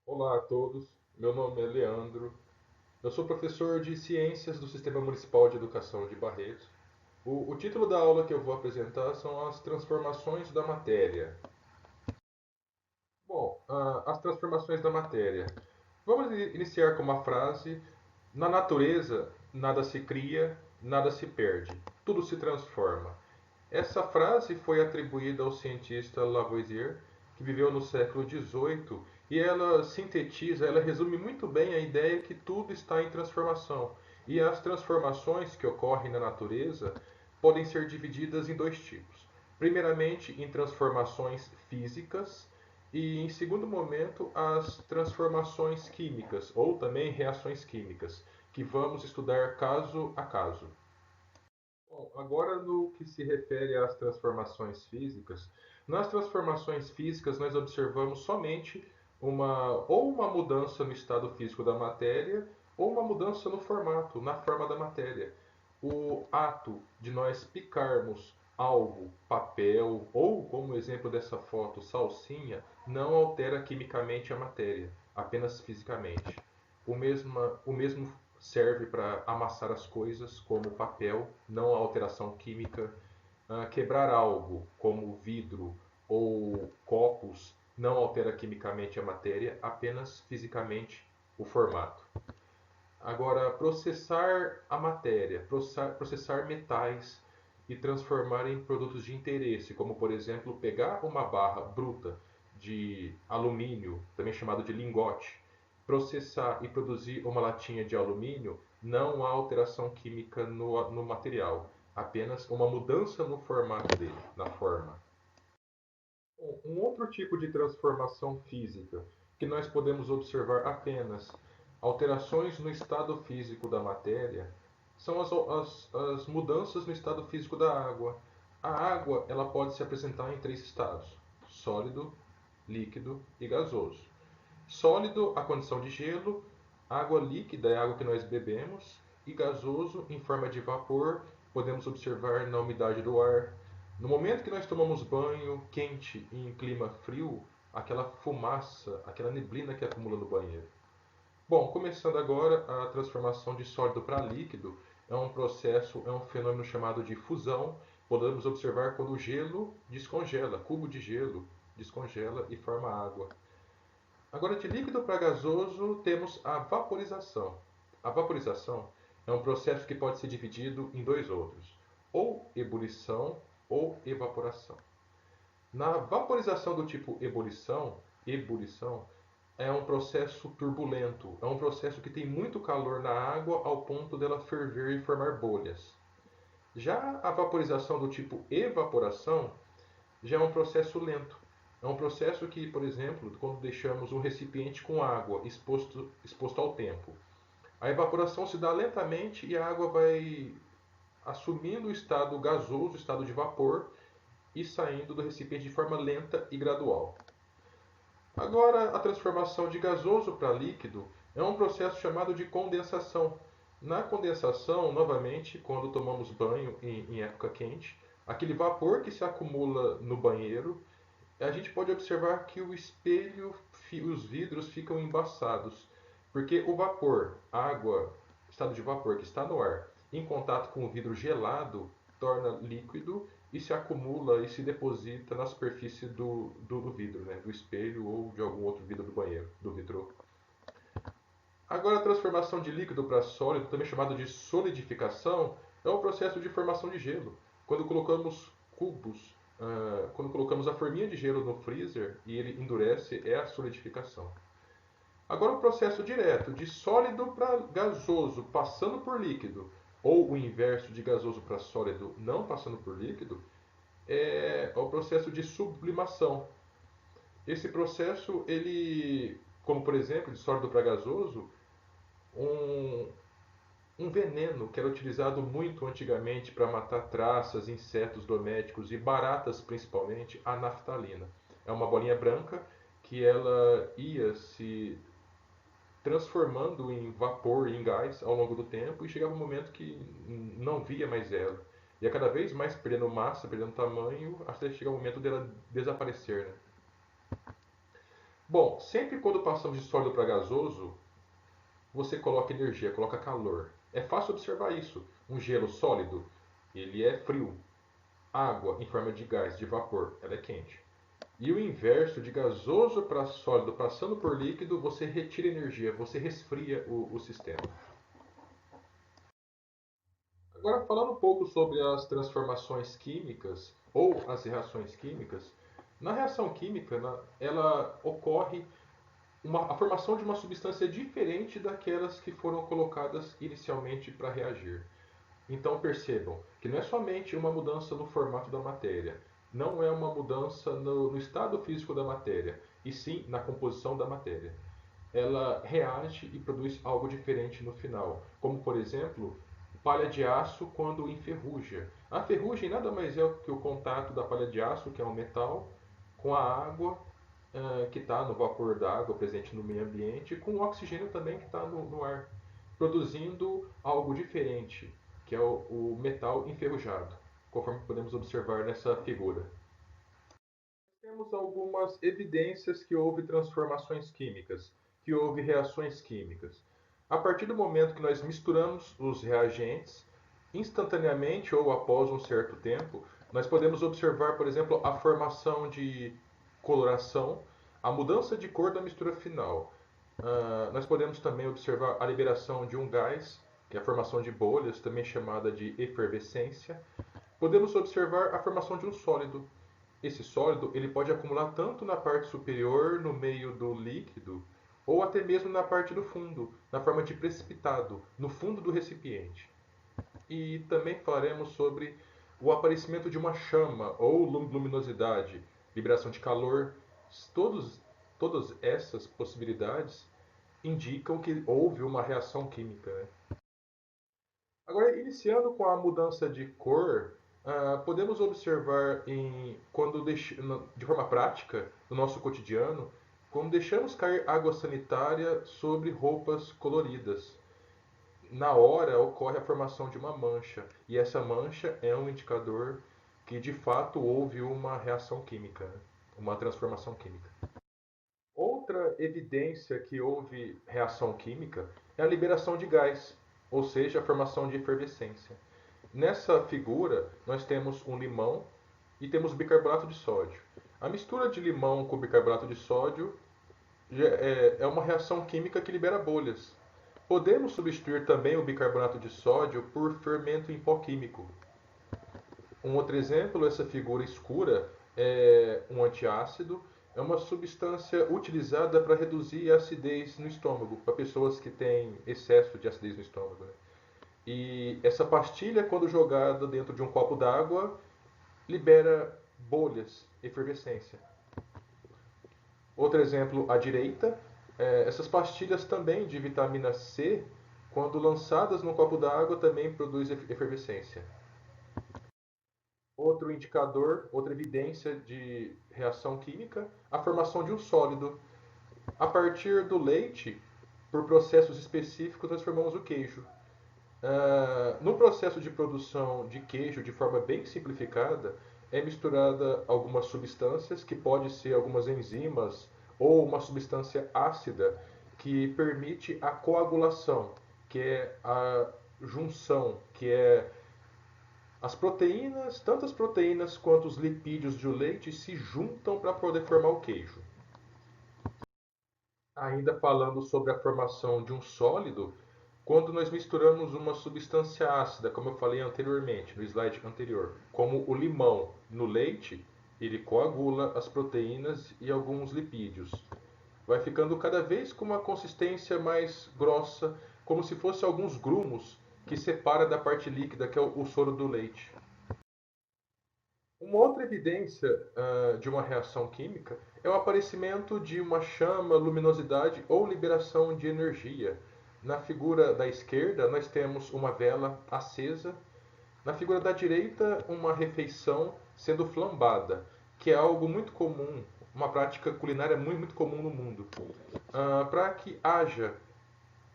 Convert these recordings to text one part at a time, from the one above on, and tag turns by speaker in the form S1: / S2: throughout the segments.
S1: Olá a todos, meu nome é Leandro, eu sou professor de Ciências do Sistema Municipal de Educação de Barretos. O título da aula que eu vou apresentar são as transformações da matéria. Bom, as transformações da matéria. Vamos iniciar com uma frase: na natureza, nada se cria, nada se perde, tudo se transforma. Essa frase foi atribuída ao cientista Lavoisier, que viveu no século XVIII, e ela sintetiza, ela resume muito bem a ideia que tudo está em transformação. E as transformações que ocorrem na natureza podem ser divididas em dois tipos. Primeiramente, em transformações físicas, e em segundo momento, as transformações químicas, ou também reações químicas, que vamos estudar caso a caso. Bom, agora no que se refere às transformações físicas, nas transformações físicas nós observamos somente uma mudança no estado físico da matéria ou uma mudança no formato, na forma da matéria. O ato de nós picarmos algo, papel ou, como exemplo dessa foto, salsinha, não altera quimicamente a matéria, apenas fisicamente. O mesmo serve para amassar as coisas, como papel, não a alteração química. Quebrar algo, como vidro ou copos, não altera quimicamente a matéria, apenas fisicamente o formato. Agora, processar a matéria, processar metais e transformar em produtos de interesse, como por exemplo pegar uma barra bruta de alumínio, também chamado de lingote, processar e produzir uma latinha de alumínio, não há alteração química no material, apenas uma mudança no formato dele, na forma. Um outro tipo de transformação física que nós podemos observar apenas alterações no estado físico da matéria são as mudanças no estado físico da água. A água ela pode se apresentar em três estados: sólido, líquido e gasoso. Sólido, a condição de gelo; água líquida é a água que nós bebemos; e gasoso, em forma de vapor, podemos observar na umidade do ar. No momento que nós tomamos banho quente em clima frio, aquela fumaça, aquela neblina que acumula no banheiro. Bom, começando agora, a transformação de sólido para líquido é um fenômeno chamado de fusão. Podemos observar quando o gelo descongela, cubo de gelo descongela e forma água. Agora, de líquido para gasoso, temos a vaporização. A vaporização é um processo que pode ser dividido em dois outros: ou ebulição ou evaporação. Na vaporização do tipo ebulição é um processo turbulento, é um processo que tem muito calor na água ao ponto dela ferver e formar bolhas. Já a vaporização do tipo evaporação já é um processo lento. É um processo que, por exemplo, quando deixamos um recipiente com água exposto ao tempo, a evaporação se dá lentamente e a água vai assumindo o estado gasoso, o estado de vapor, e saindo do recipiente de forma lenta e gradual. Agora, a transformação de gasoso para líquido é um processo chamado de condensação. Na condensação, novamente, quando tomamos banho em época quente, aquele vapor que se acumula no banheiro, a gente pode observar que o espelho, os vidros ficam embaçados, porque o vapor, água, estado de vapor que está no ar, em contato com o vidro gelado, torna líquido e se acumula e se deposita na superfície do vidro, né? Do espelho ou de algum outro vidro do banheiro, do vidro. Agora, a transformação de líquido para sólido, também chamado de solidificação, é o processo de formação de gelo. Quando colocamos cubos, quando colocamos a forminha de gelo no freezer e ele endurece, é a solidificação. Agora, o processo direto, de sólido para gasoso, passando por líquido, ou o inverso de gasoso para sólido, não passando por líquido, é o processo de sublimação. Esse processo, ele, como por exemplo, de sólido para gasoso, um, um veneno que era utilizado muito antigamente para matar traças, insetos domésticos e baratas principalmente, a naftalina. É uma bolinha branca que ela ia se transformando em vapor e em gás ao longo do tempo e chegava um momento que não via mais ela. E a cada vez mais perdendo massa, perdendo tamanho, até chegar o momento dela desaparecer. Né? Bom, sempre quando passamos de sólido para gasoso, você coloca energia, coloca calor. É fácil observar isso. Um gelo sólido, ele é frio. Água em forma de gás, de vapor, ela é quente. E o inverso, de gasoso para sólido passando por líquido, você retira energia, você resfria o sistema. Agora, falando um pouco sobre as transformações químicas ou as reações químicas, na reação química, ela ocorre a formação de uma substância diferente daquelas que foram colocadas inicialmente para reagir. Então percebam que não é somente uma mudança no formato da matéria, não é uma mudança no estado físico da matéria, e sim na composição da matéria. Ela reage e produz algo diferente no final, como por exemplo, palha de aço quando enferruja. A ferrugem nada mais é que o contato da palha de aço, que é um metal, com a água que está no vapor da água presente no meio ambiente, com o oxigênio também que está no ar, produzindo algo diferente, que é o metal enferrujado, conforme podemos observar nessa figura. Temos algumas evidências que houve transformações químicas, que houve reações químicas. A partir do momento que nós misturamos os reagentes, instantaneamente ou após um certo tempo, nós podemos observar, por exemplo, a formação de coloração, a mudança de cor da mistura final. Nós podemos também observar a liberação de um gás, que é a formação de bolhas, também chamada de efervescência. Podemos observar a formação de um sólido. Esse sólido ele pode acumular tanto na parte superior, no meio do líquido, ou até mesmo na parte do fundo, na forma de precipitado, no fundo do recipiente. E também falaremos sobre o aparecimento de uma chama ou luminosidade, liberação de calor. Todos, todas essas possibilidades indicam que houve uma reação química. Né? Agora, iniciando com a mudança de cor, podemos observar de forma prática, no nosso cotidiano, quando deixamos cair água sanitária sobre roupas coloridas. Na hora ocorre a formação de uma mancha, e essa mancha é um indicador que de fato houve uma reação química, né? Uma transformação química. Outra evidência que houve reação química é a liberação de gás, ou seja, a formação de efervescência. Nessa figura, nós temos um limão e temos bicarbonato de sódio. A mistura de limão com bicarbonato de sódio é uma reação química que libera bolhas. Podemos substituir também o bicarbonato de sódio por fermento em pó químico. Um outro exemplo, essa figura escura é um antiácido, é uma substância utilizada para reduzir a acidez no estômago, para pessoas que têm excesso de acidez no estômago. Né? E essa pastilha, quando jogada dentro de um copo d'água, libera bolhas, efervescência. Outro exemplo à direita, essas pastilhas também de vitamina C, quando lançadas num copo d'água, também produz efervescência. Outro indicador, outra evidência de reação química, a formação de um sólido. A partir do leite, por processos específicos, nós formamos o queijo. No processo de produção de queijo, de forma bem simplificada, é misturada algumas substâncias, que pode ser algumas enzimas ou uma substância ácida, que permite a coagulação, que é a junção, que é as proteínas, tanto as proteínas quanto os lipídios do leite se juntam para poder formar o queijo. Ainda falando sobre a formação de um sólido, quando nós misturamos uma substância ácida, como eu falei anteriormente, no slide anterior, como o limão no leite, ele coagula as proteínas e alguns lipídios. Vai ficando cada vez com uma consistência mais grossa, como se fosse alguns grumos que separa da parte líquida, que é o soro do leite. Uma outra evidência de uma reação química é o aparecimento de uma chama, luminosidade ou liberação de energia. Na figura da esquerda, nós temos uma vela acesa. Na figura da direita, uma refeição sendo flambada, que é algo muito comum, uma prática culinária muito, muito comum no mundo. Para que haja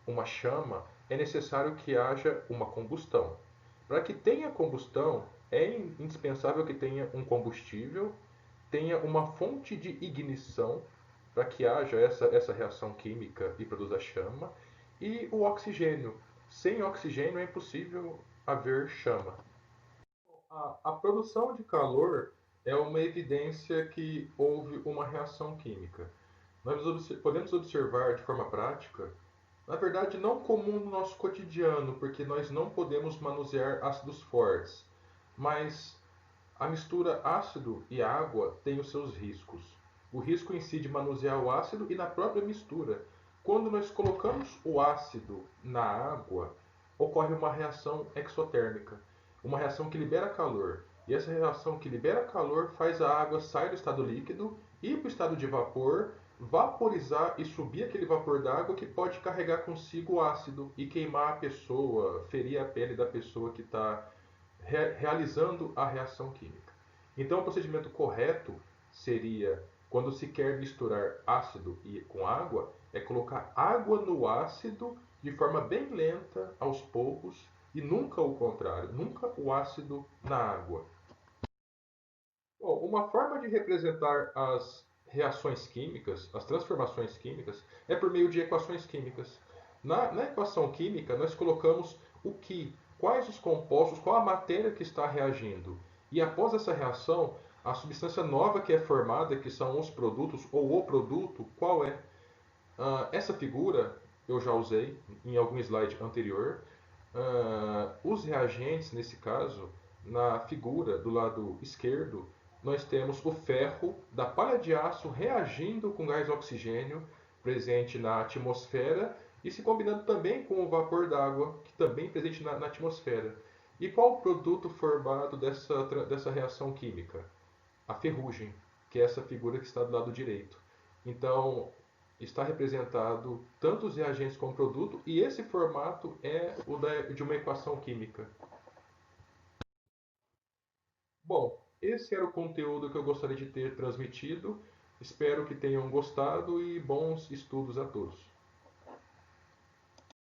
S1: uma chama, é necessário que haja uma combustão. Para que tenha combustão, é indispensável que tenha um combustível, tenha uma fonte de ignição para que haja essa reação química e produza chama, e o oxigênio. Sem oxigênio é impossível haver chama. A produção de calor é uma evidência que houve uma reação química. Nós podemos observar de forma prática, na verdade não comum no nosso cotidiano, porque nós não podemos manusear ácidos fortes, mas a mistura ácido e água tem os seus riscos. O risco em si de manusear o ácido e na própria mistura. Quando nós colocamos o ácido na água, ocorre uma reação exotérmica, uma reação que libera calor. E essa reação que libera calor faz a água sair do estado líquido, ir para o estado de vapor, vaporizar e subir aquele vapor d'água que pode carregar consigo o ácido e queimar a pessoa, ferir a pele da pessoa que está realizando a reação química. Então, o procedimento correto seria, quando se quer misturar ácido com água, é colocar água no ácido de forma bem lenta, aos poucos, e nunca o contrário, nunca o ácido na água. Bom, uma forma de representar as reações químicas, as transformações químicas, é por meio de equações químicas. Na equação química, nós colocamos o que, quais os compostos, qual a matéria que está reagindo. E após essa reação, a substância nova que é formada, que são os produtos ou o produto, qual é? Essa figura eu já usei em algum slide anterior. Os reagentes, nesse caso, na figura do lado esquerdo, nós temos o ferro da palha de aço reagindo com gás oxigênio presente na atmosfera e se combinando também com o vapor d'água, que também é presente na atmosfera. E qual o produto formado dessa reação química? A ferrugem, que é essa figura que está do lado direito. Então, está representado tanto os reagentes como o produto, e esse formato é o de uma equação química. Bom, esse era o conteúdo que eu gostaria de ter transmitido. Espero que tenham gostado e bons estudos a todos.